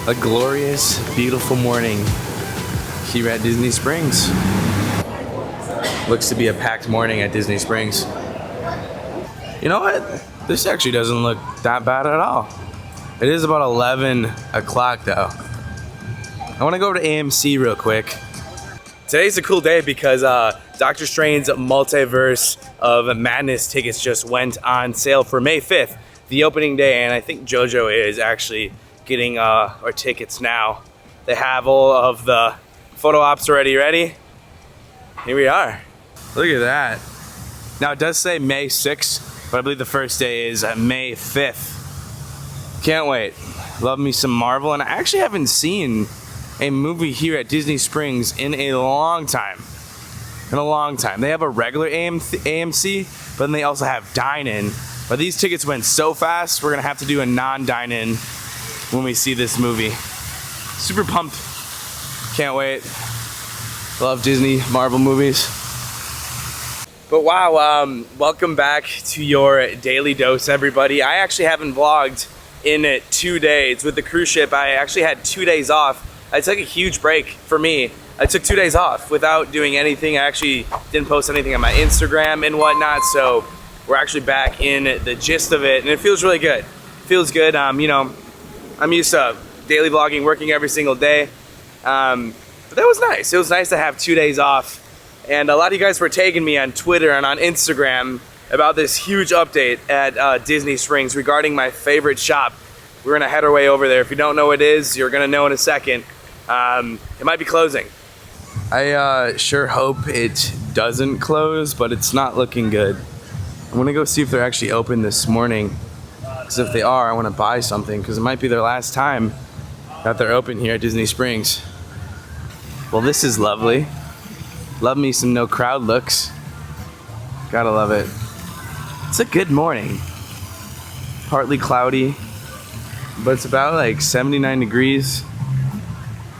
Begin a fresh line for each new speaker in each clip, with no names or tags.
A glorious, beautiful morning here at Disney Springs. Looks to be a packed morning at Disney Springs. You know what? This actually doesn't look that bad at all. It is about 11 o'clock though. I want to go over to AMC real quick. Today's a cool day because Doctor Strange's Multiverse of Madness tickets just went on sale for May 5th, the opening day, and I think JoJo is actually getting our tickets now. They have all of the photo ops already ready. Here we are. Look at that. Now it does say May 6th, but I believe the first day is May 5th. Can't wait. Love me some Marvel, and I actually haven't seen a movie here at Disney Springs in a long time. They have a regular AMC, but then they also have dine-in. But these tickets went so fast, we're gonna have to do a non-dine-in when we see this movie. Super pumped. Can't wait. Love Disney Marvel movies. But wow, welcome back to your daily dose, everybody. I actually haven't vlogged in 2 days. With the cruise ship, I actually had 2 days off. I took a huge break for me. I took 2 days off without doing anything. I actually didn't post anything on my Instagram and whatnot, so we're actually back in the gist of it, and it feels really good. Feels good. You know, I'm used to daily vlogging, working every single day. But that was nice. It was nice to have 2 days off. And a lot of you guys were tagging me on Twitter and on Instagram about this huge update at Disney Springs regarding my favorite shop. We're gonna head our way over there. If you don't know what it is, you're gonna know in a second. It might be closing. I sure hope it doesn't close, but it's not looking good. I'm gonna go see if they're actually open this morning. Because if they are, I wanna buy something, because it might be their last time that they're open here at Disney Springs. Well, this is lovely. Love me some no crowd looks. Gotta love it. It's a good morning. Partly cloudy, but it's about like 79 degrees.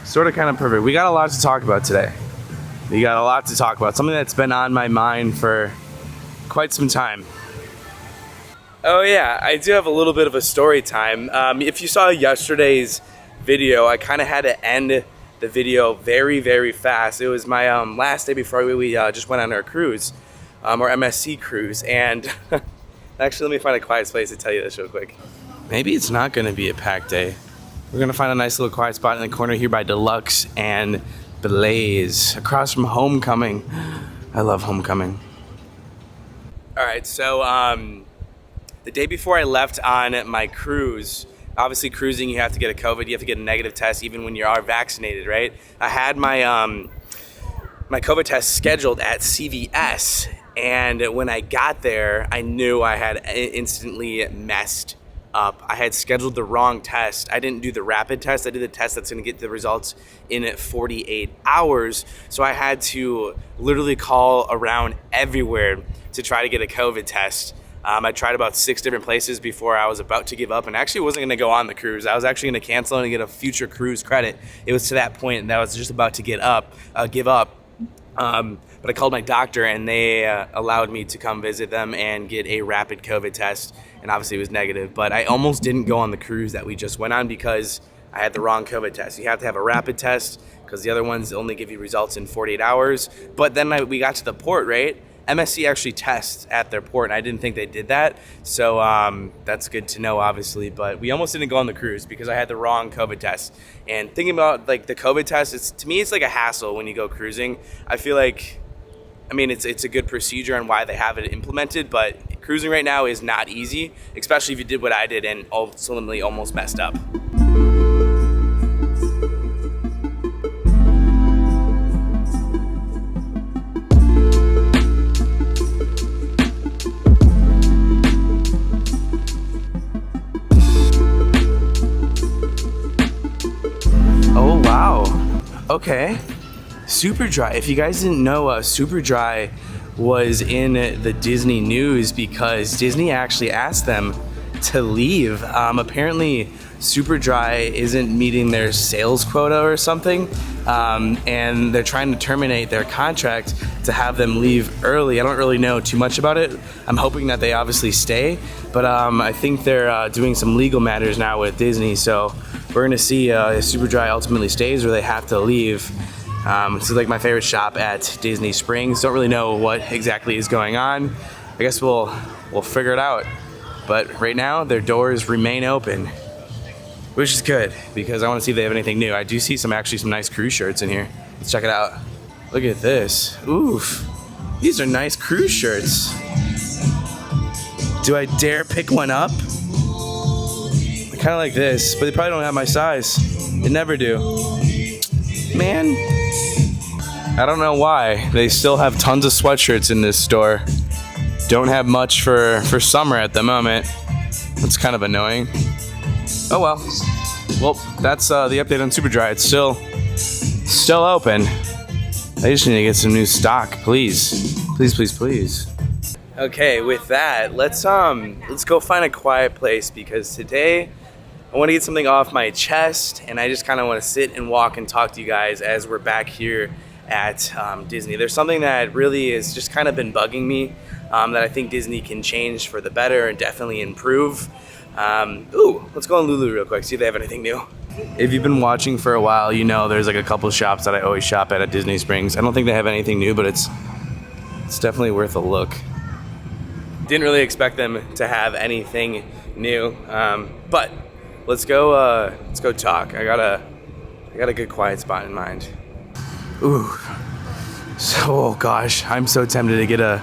Sort of kind of perfect. We got a lot to talk about today. We got a lot to talk about. Something that's been on my mind for quite some time. Oh yeah, I do have a little bit of a story time. If you saw yesterday's video, I kind of had to end the video very, very fast. It was my last day before we just went on our cruise, our MSC cruise. And actually, let me find a quiet place to tell you this real quick. Maybe it's not gonna be a packed day. We're gonna find a nice little quiet spot in the corner here by Deluxe and Blaze, across from Homecoming. I love Homecoming. All right, so the day before I left on my cruise, obviously cruising, you have to get a COVID, you have to get a negative test even when you are vaccinated, right? I had my my COVID test scheduled at CVS, and when I got there, I knew I had instantly messed up. I had scheduled the wrong test. I didn't do the rapid test. I did the test that's going to get the results in 48 hours. So I had to literally call around everywhere to try to get a COVID test. I tried about 6 different places before I was about to give up, and actually wasn't going to go on the cruise. I was actually going to cancel and get a future cruise credit. It was to that point that I was just about to give up. But I called my doctor, and they allowed me to come visit them and get a rapid COVID test, and obviously it was negative. But I almost didn't go on the cruise that we just went on because I had the wrong COVID test. You have to have a rapid test because the other ones only give you results in 48 hours. But then we got to the port, right? MSC actually tests at their port, and I didn't think they did that. So that's good to know, obviously. But we almost didn't go on the cruise because I had the wrong COVID test. And thinking about like the COVID test, to me, it's like a hassle when you go cruising. I feel like, I mean, it's a good procedure and why they have it implemented, but cruising right now is not easy, especially if you did what I did and ultimately almost messed up. Oh, wow. Okay. Superdry. If you guys didn't know, Superdry was in the Disney news because Disney actually asked them to leave. Apparently Superdry isn't meeting their sales quota or something, and they're trying to terminate their contract to have them leave early. I don't really know too much about it. I'm hoping that they obviously stay, but I think they're doing some legal matters now with Disney, so we're gonna see if Superdry ultimately stays or they have to leave. This is like my favorite shop at Disney Springs. Don't really know what exactly is going on. I guess we'll figure it out. But right now, their doors remain open, which is good because I want to see if they have anything new. I do see some nice cruise shirts in here. Let's check it out. Look at this. Oof. These are nice cruise shirts. Do I dare pick one up? I kind of like this, but they probably don't have my size. They never do. Man. I don't know why. They still have tons of sweatshirts in this store. Don't have much for summer at the moment. That's kind of annoying. Oh well. Well, that's the update on Superdry. It's still open. I just need to get some new stock, please. Please. Okay, with that, let's go find a quiet place because today I want to get something off my chest and I just kind of want to sit and walk and talk to you guys as we're back here at Disney. There's something that really has just kind of been bugging me that I think Disney can change for the better and definitely improve. Let's go on Lulu real quick, see if they have anything new. If you've been watching for a while, you know there's like a couple shops that I always shop at Disney Springs. I don't think they have anything new, but it's definitely worth a look. Didn't really expect them to have anything new, but let's go talk. I got a good quiet spot in mind. Ooh, oh gosh, I'm so tempted to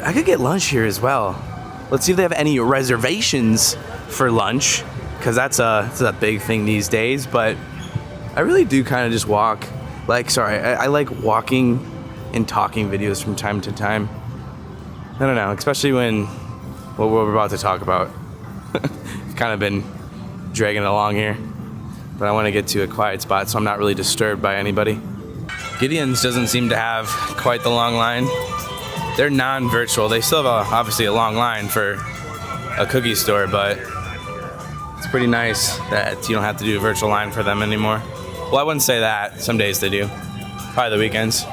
I could get lunch here as well. Let's see if they have any reservations for lunch, because that's a big thing these days, but I really do kind of just walk. I like walking and talking videos from time to time. I don't know, especially when what we're about to talk about. I've kind of been dragging it along here, but I want to get to a quiet spot so I'm not really disturbed by anybody. Gideon's doesn't seem to have quite the long line. They're non-virtual. They still have obviously a long line for a cookie store, but it's pretty nice that you don't have to do a virtual line for them anymore. Well, I wouldn't say that. Some days they do. Probably the weekends.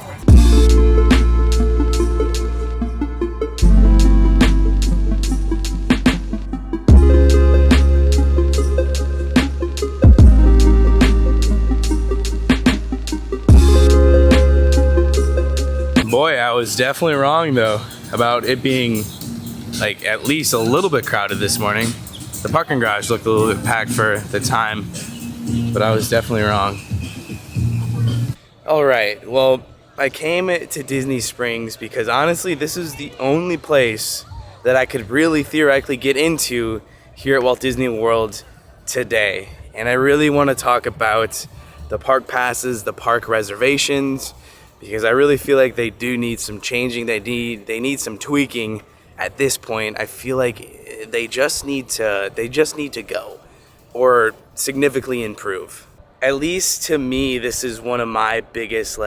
Boy, I was definitely wrong though about it being like at least a little bit crowded this morning. The parking garage looked a little bit packed for the time, but I was definitely wrong. All right, well, I came to Disney Springs because honestly, this is the only place that I could really theoretically get into here at Walt Disney World today. And I really want to talk about the park passes, the park reservations, because I really feel like they do need some changing. They need some tweaking at this point. I feel like they just need to go or significantly improve. At least to me, this is one of my biggest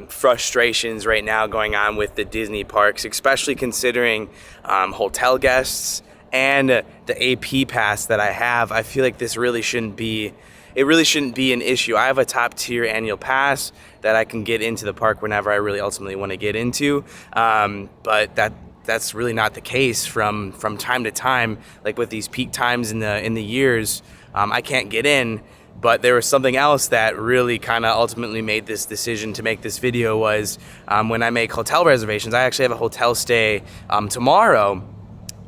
frustrations right now going on with the Disney parks, especially considering hotel guests and the AP pass that I have. I feel like this really shouldn't be an issue. I have a top tier annual pass that I can get into the park whenever I really ultimately want to get into. But that's really not the case from time to time. Like with these peak times in the years, I can't get in. But there was something else that really kind of ultimately made this decision to make this video was when I make hotel reservations. I actually have a hotel stay tomorrow,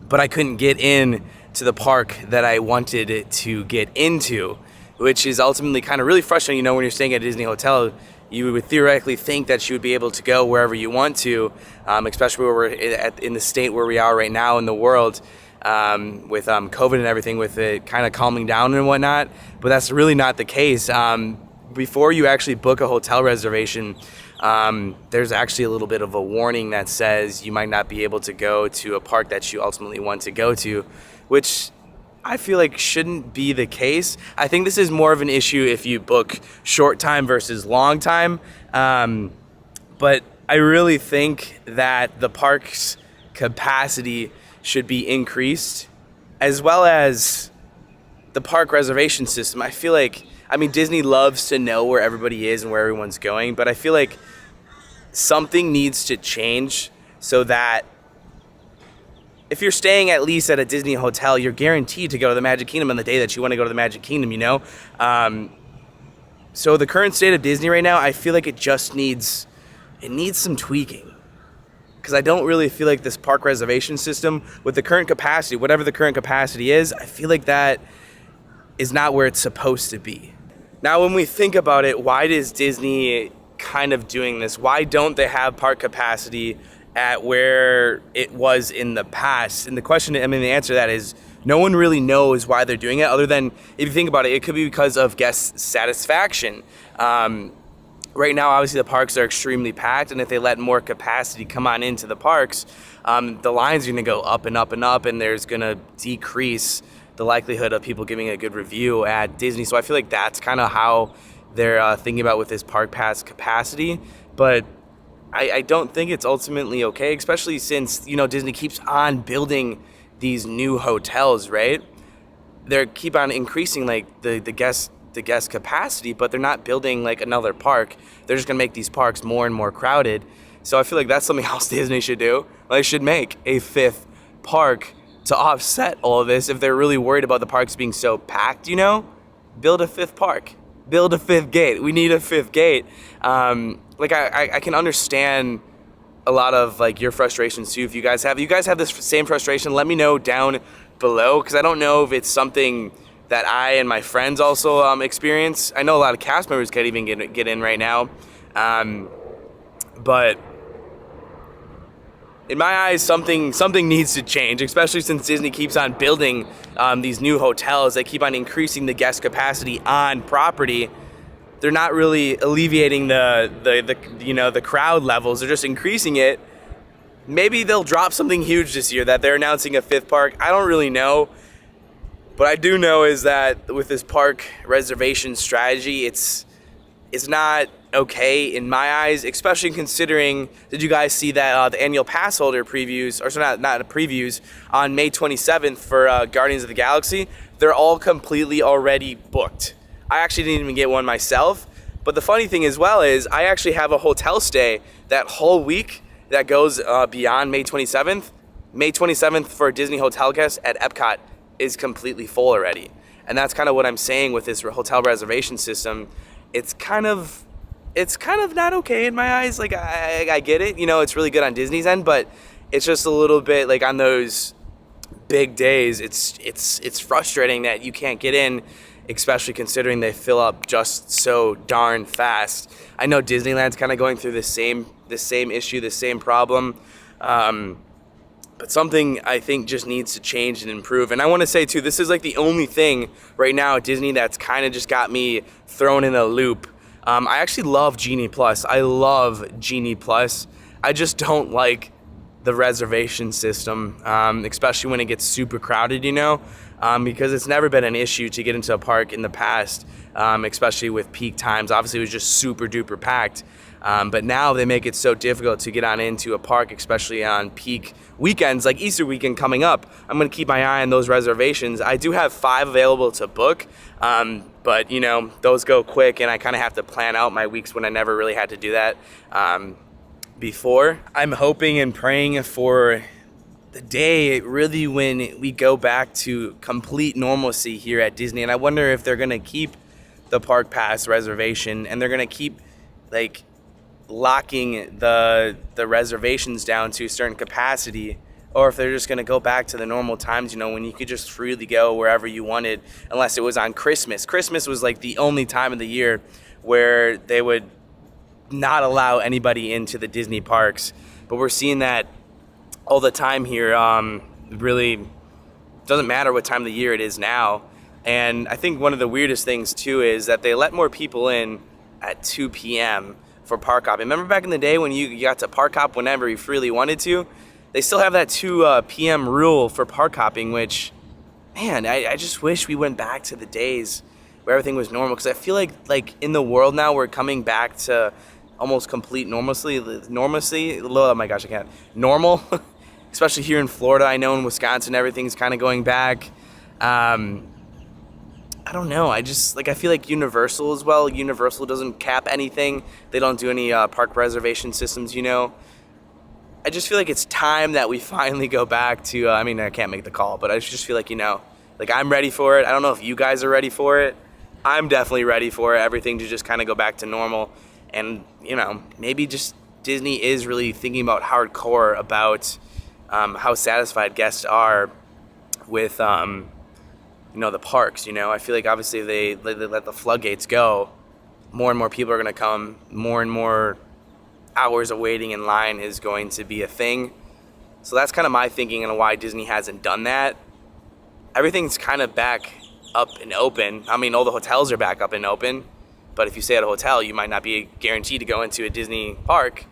but I couldn't get in to the park that I wanted it to get into, which is ultimately kind of really frustrating. You know, when you're staying at a Disney hotel, you would theoretically think that you would be able to go wherever you want to, especially where we're in the state where we are right now in the world, with COVID and everything, with it kind of calming down and whatnot. But that's really not the case. Before you actually book a hotel reservation, there's actually a little bit of a warning that says you might not be able to go to a park that you ultimately want to go to, which I feel like shouldn't be the case. I think this is more of an issue if you book short time versus long time. But I really think that the park's capacity should be increased as well as the park reservation system. I feel like, I mean, Disney loves to know where everybody is and where everyone's going, but I feel like something needs to change so that if you're staying at least at a Disney hotel, you're guaranteed to go to the Magic Kingdom on the day that you want to go to the Magic Kingdom, you know? So the current state of Disney right now, I feel like it needs some tweaking. Because I don't really feel like this park reservation system, with the current capacity, whatever the current capacity is, I feel like that is not where it's supposed to be. Now, when we think about it, why is Disney kind of doing this? Why don't they have park capacity at where it was in the past? And the answer to that is no one really knows why they're doing it, other than, if you think about it, it could be because of guest satisfaction. Right now, obviously, the parks are extremely packed, and if they let more capacity come on into the parks, the line's going to go up and up and up, and there's going to decrease the likelihood of people giving a good review at Disney. So I feel like that's kind of how they're thinking about with this park pass capacity. But I don't think it's ultimately okay, especially since, Disney keeps on building these new hotels, right? They keep on increasing like the guest capacity, but they're not building like another park. They're just gonna make these parks more and more crowded. So I feel like that's something else Disney should do. They should make a 5th park to offset all of this. If they're really worried about the parks being so packed, build a 5th park, build a 5th gate. We need a 5th gate. I can understand a lot of like your frustrations too. If you guys have this same frustration, let me know down below, because I don't know if it's something that I and my friends also experience. I know a lot of cast members can't even get in right now, but in my eyes, something needs to change, especially since Disney keeps on building these new hotels. They keep on increasing the guest capacity on property. They're not really alleviating the crowd levels. They're just increasing it. Maybe they'll drop something huge this year, that they're announcing a 5th park. I don't really know. But I do know is that with this park reservation strategy, it's not okay in my eyes, especially considering, did you guys see that the annual pass holder previews, or so not previews, on May 27th for Guardians of the Galaxy? They're all completely already booked. I actually didn't even get one myself. But the funny thing as well is I actually have a hotel stay that whole week that goes beyond May 27th. May 27th for Disney hotel guests at Epcot is completely full already. And that's kind of what I'm saying with this hotel reservation system. It's kind of not okay in my eyes. Like I get it, it's really good on Disney's end, but it's just a little bit like on those big days, it's frustrating that you can't get in, especially considering they fill up just so darn fast. I know Disneyland's kind of going through the same issue, the same problem. But something I think just needs to change and improve. And I want to say too, this is like the only thing right now at Disney that's kind of just got me thrown in a loop. I actually love Genie Plus. I love Genie Plus. I just don't like the reservation system, especially when it gets super crowded, because it's never been an issue to get into a park in the past, especially with peak times. Obviously, it was just super duper packed. But now they make it so difficult to get on into a park, especially on peak weekends like Easter weekend coming up. I'm going to keep my eye on those reservations. I do have 5 available to book, but those go quick, and I kind of have to plan out my weeks when I never really had to do that before. I'm hoping and praying for the day really when we go back to complete normalcy here at Disney. And I wonder if they're going to keep the park pass reservation, and they're going to keep like locking the reservations down to a certain capacity, or if they're just going to go back to the normal times, when you could just freely go wherever you wanted, unless it was on Christmas. Christmas was like the only time of the year where they would not allow anybody into the Disney parks. But we're seeing that all the time here. Really doesn't matter what time of the year it is now. And I think one of the weirdest things too is that they let more people in at 2 p.m. for park hopping. Remember back in the day when you got to park hop whenever you freely wanted to? They still have that 2 p.m. rule for park hopping, which, man, I just wish we went back to the days where everything was normal, because I feel like in the world now we're coming back to almost complete normalcy. Oh my gosh, I can't. Normal. especially here in Florida. I know in Wisconsin everything's kind of going back. I don't know. I feel like Universal as well. Universal doesn't cap anything. They don't do any park reservation systems, you know. I just feel like it's time that we finally go back to, I mean, I can't make the call, but I just feel like, you know, like I'm ready for it. I don't know if you guys are ready for it. I'm definitely ready for it. Everything to just kind of go back to normal. And, you know, maybe just Disney is really thinking about hardcore about how satisfied guests are with, you know, the parks, you know. I feel like obviously they let the floodgates go. More and more people are going to come. More and more hours of waiting in line is going to be a thing. So that's kind of my thinking on why Disney hasn't done that. Everything's kind of back up and open. I mean, all the hotels are back up and open. But if you stay at a hotel, you might not be guaranteed to go into a Disney park.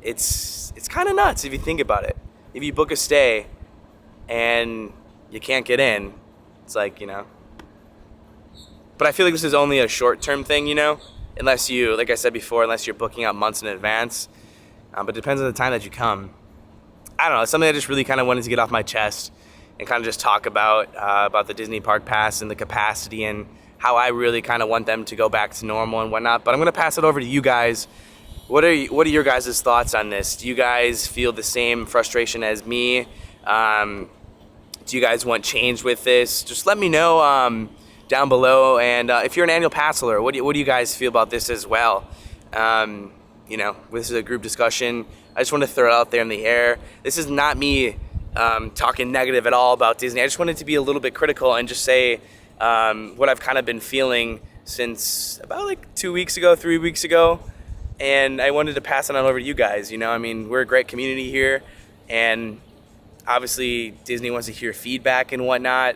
It's kind of nuts if you think about it. If you book a stay and you can't get in, it's like, you know. But I feel like this is only a short-term thing, you know, unless you, like I said before, unless you're booking out months in advance. But it depends on the time that you come. I don't know. It's something I just really kind of wanted to get off my chest and kind of just talk about the Disney Park Pass and the capacity and how I really kind of want them to go back to normal and whatnot. But I'm going to pass it over to you guys. What are your guys' thoughts on this? Do you guys feel the same frustration as me? Do you guys want change with this? Just let me know down below. And if you're an annual pass holder, what do you guys feel about this as well? You know, this is a group discussion. I just want to throw it out there in the air. This is not me talking negative at all about Disney. I just wanted to be a little bit critical and just say what I've kind of been feeling since about like 2 weeks ago, 3 weeks ago. And I wanted to pass it on over to you guys. You know, I mean, we're a great community here, and obviously Disney wants to hear feedback and whatnot.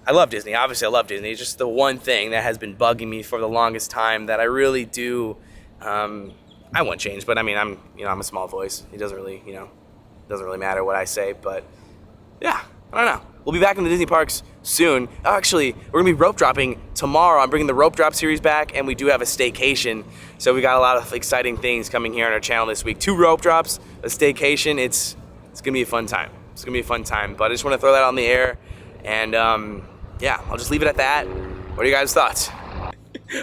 I love Disney. Obviously, I love Disney. It's just the one thing that has been bugging me for the longest time that I really do. I want change, but I mean, I'm a small voice. It doesn't really matter what I say. But yeah, I don't know. We'll be back in the Disney parks soon. Actually, we're gonna be rope dropping tomorrow. I'm bringing the rope drop series back, and we do have a staycation. So we got a lot of exciting things coming here on our channel this week. 2 rope drops, a staycation. It's gonna be a fun time. It's gonna be a fun time. But I just want to throw that on the air, and yeah, I'll just leave it at that. What are you guys' thoughts?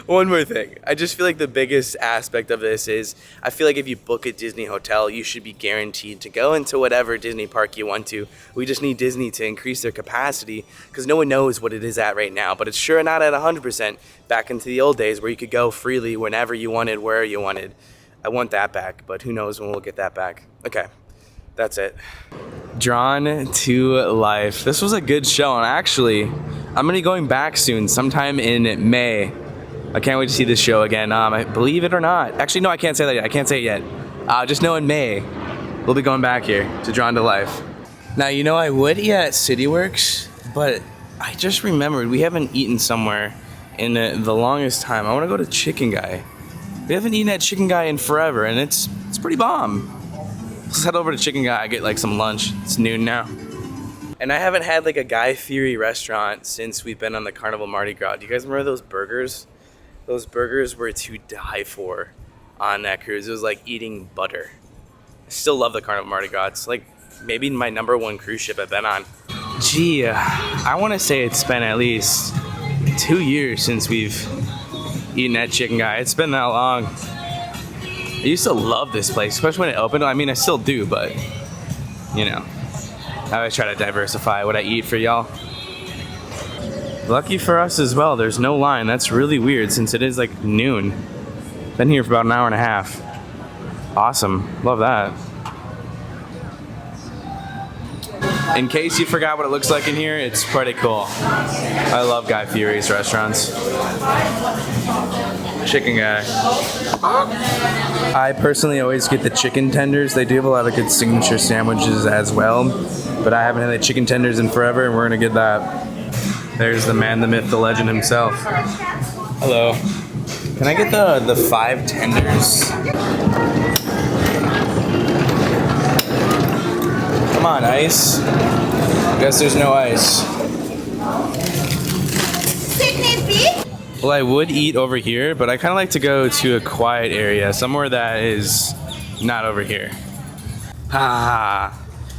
One more thing. I just feel like the biggest aspect of this is I feel like if you book a Disney hotel, you should be guaranteed to go into whatever Disney park you want to. We just need Disney to increase their capacity because no one knows what it is at right now. But it's sure not at 100% back into the old days where you could go freely whenever you wanted, where you wanted. I want that back, but who knows when we'll get that back. Okay, that's it. Drawn to life. This was a good show, and actually, I'm going to be going back soon, sometime in May. I can't wait to see this show again. I believe it or not. Actually, no, I can't say that yet. I can't say it yet. Just know in May, we'll be going back here to Drawn to Life. Now, you know, I would eat at CityWorks, but I just remembered we haven't eaten somewhere in the longest time. I want to go to Chicken Guy. We haven't eaten at Chicken Guy in forever, and it's pretty bomb. Let's head over to Chicken Guy, get like some lunch. It's noon now. And I haven't had like a Guy Fieri restaurant since we've been on the Carnival Mardi Gras. Do you guys remember those burgers? Those burgers were to die for on that cruise. It was like eating butter. I still love the Carnival Mardi Gras. It's like maybe my #1 cruise ship I've been on. Gee, I want to say it's been at least 2 years since we've eaten at Chicken Guy. It's been that long. I used to love this place, especially when it opened. I mean, I still do, but, you know, I always try to diversify what I eat for y'all. Lucky for us as well, there's no line. That's really weird since it is like noon. Been here for about an hour and a half. Awesome, love that. In case you forgot what it looks like in here, it's pretty cool. I love Guy Fieri's restaurants. Chicken Guy. I personally always get the chicken tenders. They do have a lot of good signature sandwiches as well, but I haven't had the chicken tenders in forever, and we're gonna get that. There's the man, the myth, the legend himself. Hello. Can I get the 5 tenders? Come on, ice. Guess there's no ice. Well, I would eat over here, but I kind of like to go to a quiet area, somewhere that is not over here.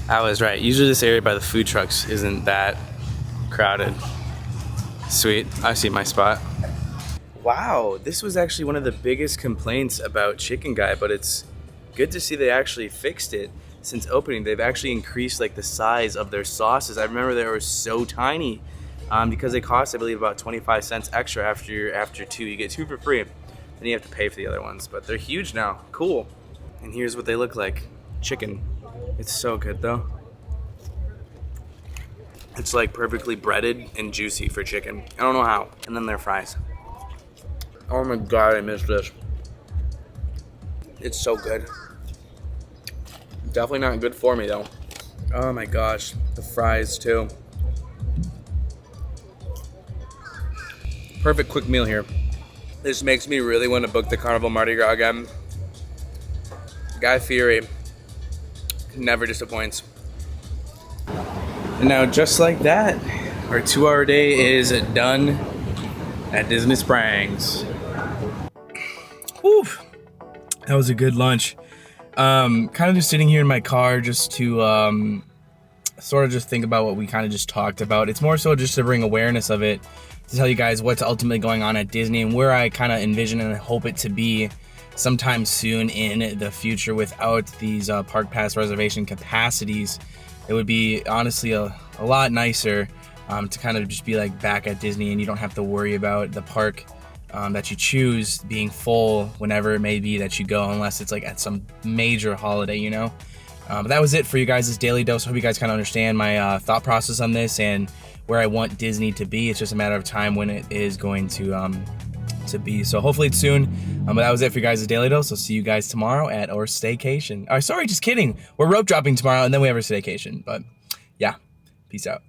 I was right. Usually this area by the food trucks isn't that crowded. Sweet, I see my spot. Wow, this was actually one of the biggest complaints about Chicken Guy, but it's good to see they actually fixed it. Since opening, they've actually increased like the size of their sauces. I remember they were so tiny because they cost, I believe, about 25 cents extra after two. You get two for free, then you have to pay for the other ones. But they're huge now, cool. And here's what they look like, chicken. It's so good though. It's like perfectly breaded and juicy for chicken. I don't know how. And then their fries. Oh my God, I missed this. It's so good. Definitely not good for me though. Oh my gosh, the fries too. Perfect quick meal here. This makes me really want to book the Carnival Mardi Gras again. Guy Fieri never disappoints. And now just like that, our 2-hour day is done at Disney Springs. Whew, that was a good lunch. Kind of just sitting here in my car just to sort of just think about what we kind of just talked about. It's more so just to bring awareness of it, to tell you guys what's ultimately going on at Disney and where I kind of envision and hope it to be sometime soon in the future without these park pass reservation capacities. It would be honestly a lot nicer to kind of just be like back at Disney and you don't have to worry about the park that you choose being full whenever it may be that you go, unless it's like at some major holiday, you know. But that was it for you guys, this daily dose. I hope you guys kind of understand my thought process on this and where I want Disney to be. It's just a matter of time when it is going to be. So hopefully it's soon. But that was it for you guys, the daily dose. So see you guys tomorrow at our staycation. Sorry, just kidding. We're rope dropping tomorrow and then we have our staycation. But yeah, peace out.